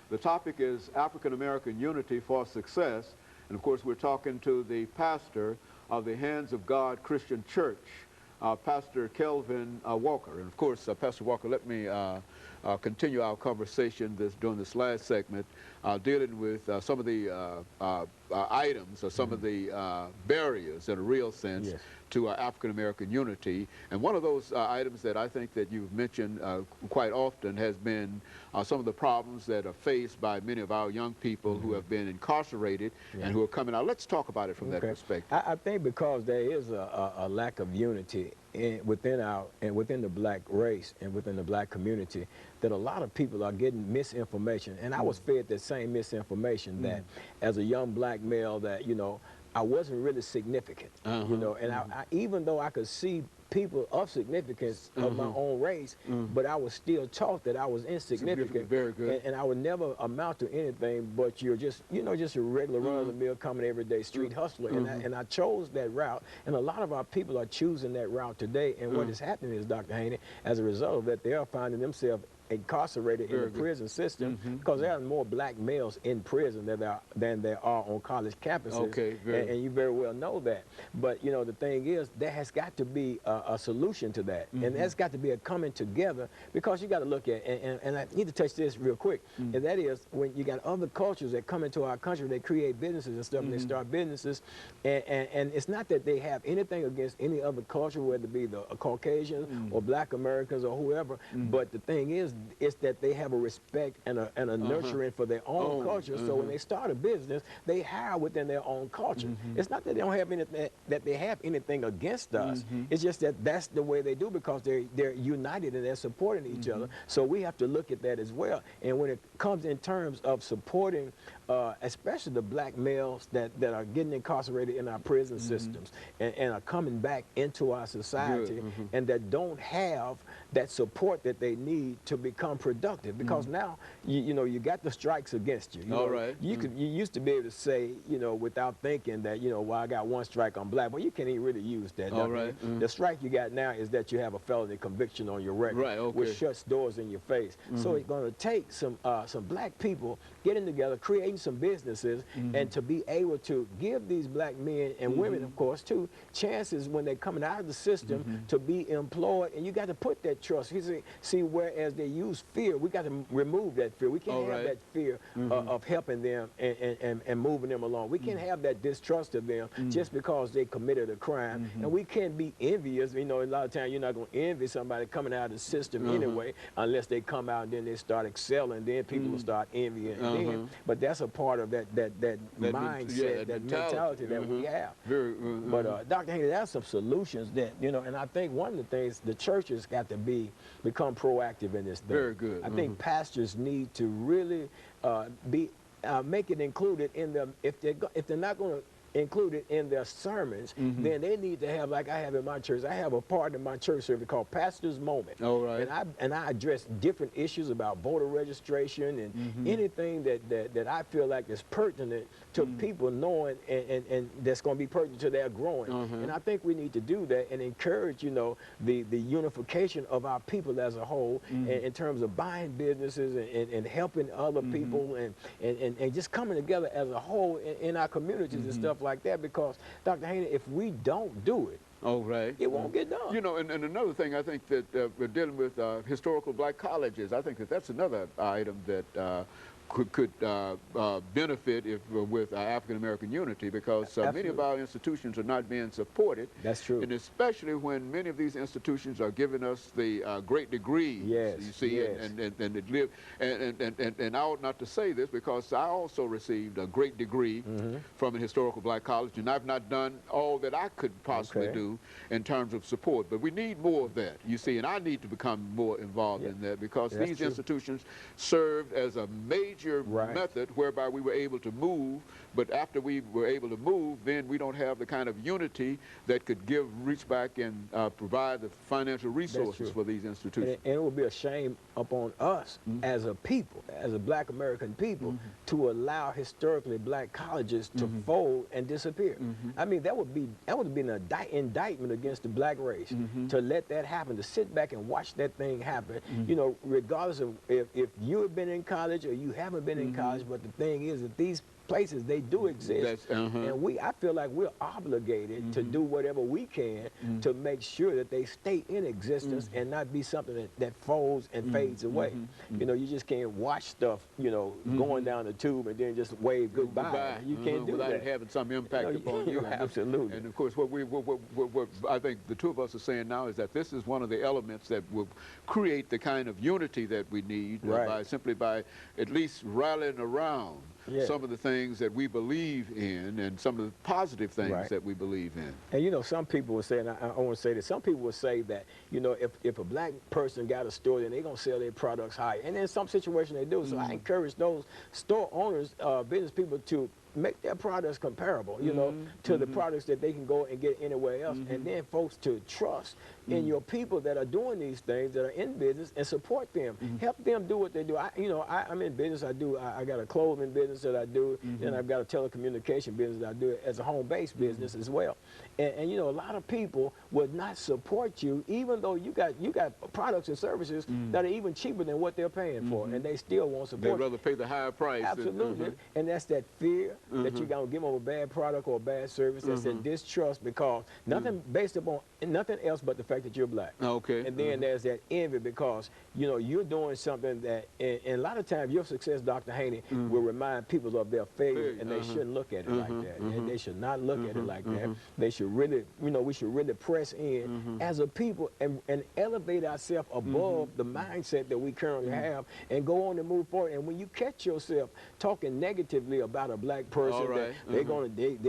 The topic is African American Unity for Success. And of course, we're talking to the pastor of the Hands of God Christian Church, Pastor Kelvin Walker. And of course, Pastor Walker, let me continue our conversation during this last segment, dealing with some of the items or some of the barriers in a real sense. Yes. To African American unity. And one of those items that I think that you've mentioned quite often has been some of the problems that are faced by many of our young people who have been incarcerated and who are coming out. Let's talk about it from that perspective. I think because there is a lack of unity within the black race and within the black community, that a lot of people are getting misinformation. And I was fed that same misinformation that as a young black male that, you know, I wasn't really significant, you know, and even though I could see people of significance of my own race, but I was still taught that I was insignificant. Very good. And I would never amount to anything, but you're just, you know, just a regular run-of-the-mill coming everyday street hustler. And I chose that route, and a lot of our people are choosing that route today. And what is happening is, Dr. Haney, as a result of that, they are finding themselves incarcerated in the prison system because there are more black males in prison than there are on college campuses. And you very well know that. But, you know, the thing is, there has got to be a solution to that. And that's got to be a coming together, because you got to look at, and I need to touch this real quick, and that is when you got other cultures that come into our country, they create businesses and stuff, and they start businesses, and it's not that they have anything against any other culture, whether it be the Caucasians or black Americans or whoever, but the thing is that they have a respect and a nurturing for their own culture. So when they start a business, they hire within their own culture. It's not that they don't have anything, that they have anything against us. It's just that that's the way they do, because they're united and they're supporting each other. So we have to look at that as well. And when it comes in terms of supporting especially the black males that are getting incarcerated in our prison systems and are coming back into our society and that don't have that support that they need to become productive, because now you know, you got the strikes against you. You used to be able to say, you know, without thinking that, you know, well, I got one strike, I'm black. Well, you can't even really use that. The strike you got now is that you have a felony conviction on your record, which shuts doors in your face. So it's going to take some black people getting together, creating some businesses, and to be able to give these black men and women, of course, too, chances when they're coming out of the system to be employed. And you got to put that trust. See, whereas they use fear, we got to remove that fear. We can't have that fear of helping them and moving them along. We can't have that distrust of them just because they committed a crime. And we can't be envious. You know, a lot of times you're not going to envy somebody coming out of the system anyway, unless they come out and then they start excelling. Then people will start envying them. But that's a part of that mindset, that mentality that we have. But Dr. Haney, there are some solutions that, you know, and I think one of the things, the church has got to become proactive in this thing. Very good. I think pastors need to really make it included in them. If they're not going to include it in their sermons, then they need to have, like I have in my church, I have a part in my church service called Pastor's Moment. And I address different issues about voter registration and anything that I feel like is pertinent to people knowing and that's going to be pertinent to their growing. And I think we need to do that and encourage, you know, the unification of our people as a whole, in terms of buying businesses and helping other people and just coming together as a whole in our communities and stuff like that, because Dr. Haney, if we don't do it, it won't get done. You know, and another thing, I think that we're dealing with historical black colleges. I think that that's another item that could benefit with African American unity, because many of our institutions are not being supported. That's true. And especially when many of these institutions are giving us the great degrees. You see, and it live. And I ought not to say this, because I also received a great degree from a historical black college, and I've not done all that I could possibly do in terms of support. But we need more of that, you see, and I need to become more involved in that, because these institutions served as a major method whereby we were able to move, but after we were able to move, then we don't have the kind of unity that could reach back and provide the financial resources for these institutions. And it would be a shame upon us as a people, as a black American people, to allow historically black colleges to fold and disappear. I mean, that would have been an indictment against the black race to let that happen, to sit back and watch that thing happen. You know, regardless of if you have been in college or you have haven't been in college, but the thing is that these places, they do exist, and I feel like we're obligated to do whatever we can to make sure that they stay in existence and not be something that folds and fades away. You know, you just can't watch stuff, you know, going down the tube and then just wave goodbye. You can't do without that. it having some impact upon you. Absolutely. And of course, what I think the two of us are saying now is that this is one of the elements that will create the kind of unity that we need simply by at least rallying around some of the things that we believe in and some of the positive things that we believe in. And you know, some people would say, and I want to say this, some people would say that, you know, if a black person got a store, then they're going to sell their products higher. And in some situations they do. So I encourage those store owners, business people to make their products comparable, you know, to the products that they can go and get anywhere else. And then folks to trust in your people that are doing these things, that are in business, and support them. Help them do what they do. I'm in business. I got a clothing business that I do, and I've got a telecommunication business that I do as a home-based business as well. And you know, a lot of people would not support you, even though you got products and services that are even cheaper than what they're paying for, and they still won't support. They'd rather pay the higher price. Absolutely. And that's that fear that you're going to give them a bad product or a bad service. That's that distrust, because nothing based upon nothing else but the fact that you're black. Okay. And then there's that envy, because, you know, you're doing something that, and a lot of times your success, Dr. Haney, will remind people of their failure, and they shouldn't look at it like that. And they should not look at it like that. They should really, you know, we should really press in as a people and elevate ourselves above the mindset that we currently have and go on and move forward. And when you catch yourself talking negatively about a black person, that they're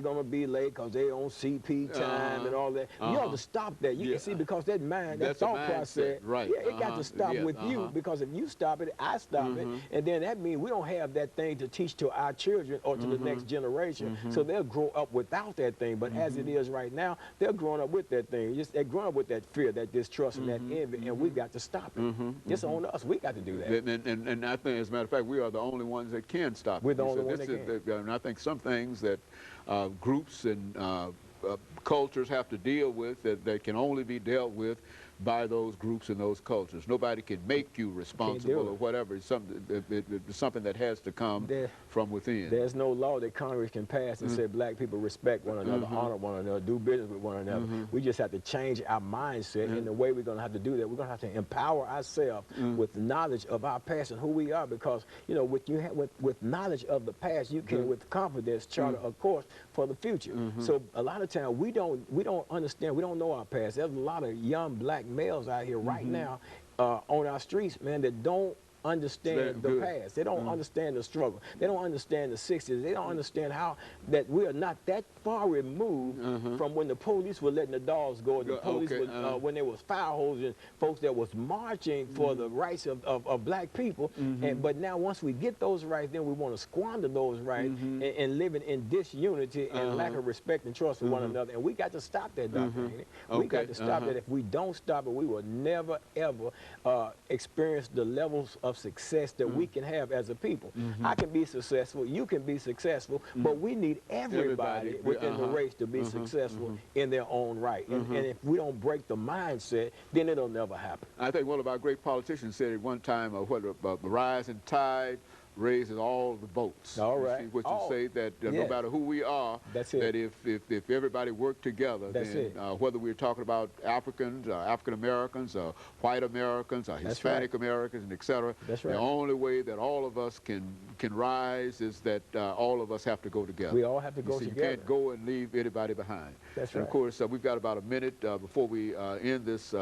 gonna be late because they on CP time and all that, you have to stop that. You can see, because that mind, that thought process, it got to stop with you, because if you stop it, I stop it, and then that means we don't have that thing to teach to our children or to the next generation, so they'll grow up without that thing. But as it is right now, they're growing up with that thing. They're growing up with that fear, that distrust, and that envy, and we got to stop it. It's on us. We got to do that. And I think, as a matter of fact, we are the only ones that can stop it. We're the only ones that can. And I think some things that groups and cultures have to deal with, that can only be dealt with by those groups and those cultures. Nobody can make you responsible or whatever. It's something that has to come from within. There's no law that Congress can pass and say black people respect one another, honor one another, do business with one another. We just have to change our mindset, and the way we're going to have to do that, we're going to have to empower ourselves with knowledge of our past and who we are, because, you know, with knowledge of the past, you can with confidence chart a course for the future. So a lot of times we don't understand, we don't know our past. There's a lot of young black males out here right now on our streets, man, that don't understand the past. They don't understand the struggle. They don't understand the 60s. They don't understand how that we are not that far removed from when the police were letting the dogs go, and the police were, when there was fire hoses and folks that was marching for the rights of black people. But now once we get those rights, then we want to squander those rights and living in disunity and lack of respect and trust for one another. And we got to stop that, Dr. Haney. We got to stop that. If we don't stop it, we will never, ever experience the levels of success that we can have as a people. I can be successful, you can be successful, but we need everybody within the race to be successful in their own right. And if we don't break the mindset, then it'll never happen. I think one of our great politicians said at one time, the rising tide raises all the boats. All right. Which you say that no matter who we are, that if everybody worked together, then whether we're talking about Africans, African Americans, white Americans, Hispanic Americans, and etc., the only way that all of us can rise is that all of us have to go together. We all have to go together. You can't go and leave anybody behind. That's and of course, we've got about a minute before we end this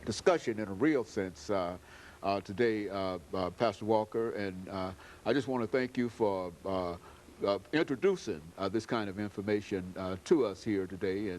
discussion in a real sense. Today, Pastor Walker, and I just want to thank you for introducing this kind of information to us here today,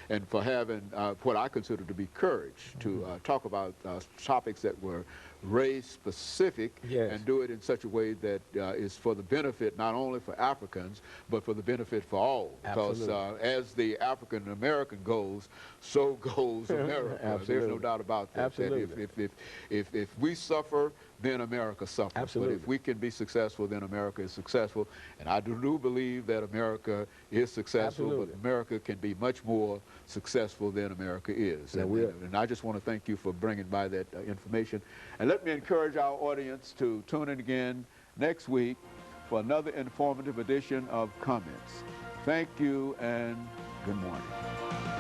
and for having what I consider to be courage to talk about topics that were race-specific and do it in such a way that is for the benefit not only for Africans, but for the benefit for all. Because as the African-American goes, so goes America. There's no doubt about that. That if we suffer, then America suffers. But if we can be successful, then America is successful. And I do believe that America is successful, Absolutely. but America can be much more successful than America is. Yeah, and I just want to thank you for bringing by that information. And let me encourage our audience to tune in again next week for another informative edition of Comments. Thank you and good morning.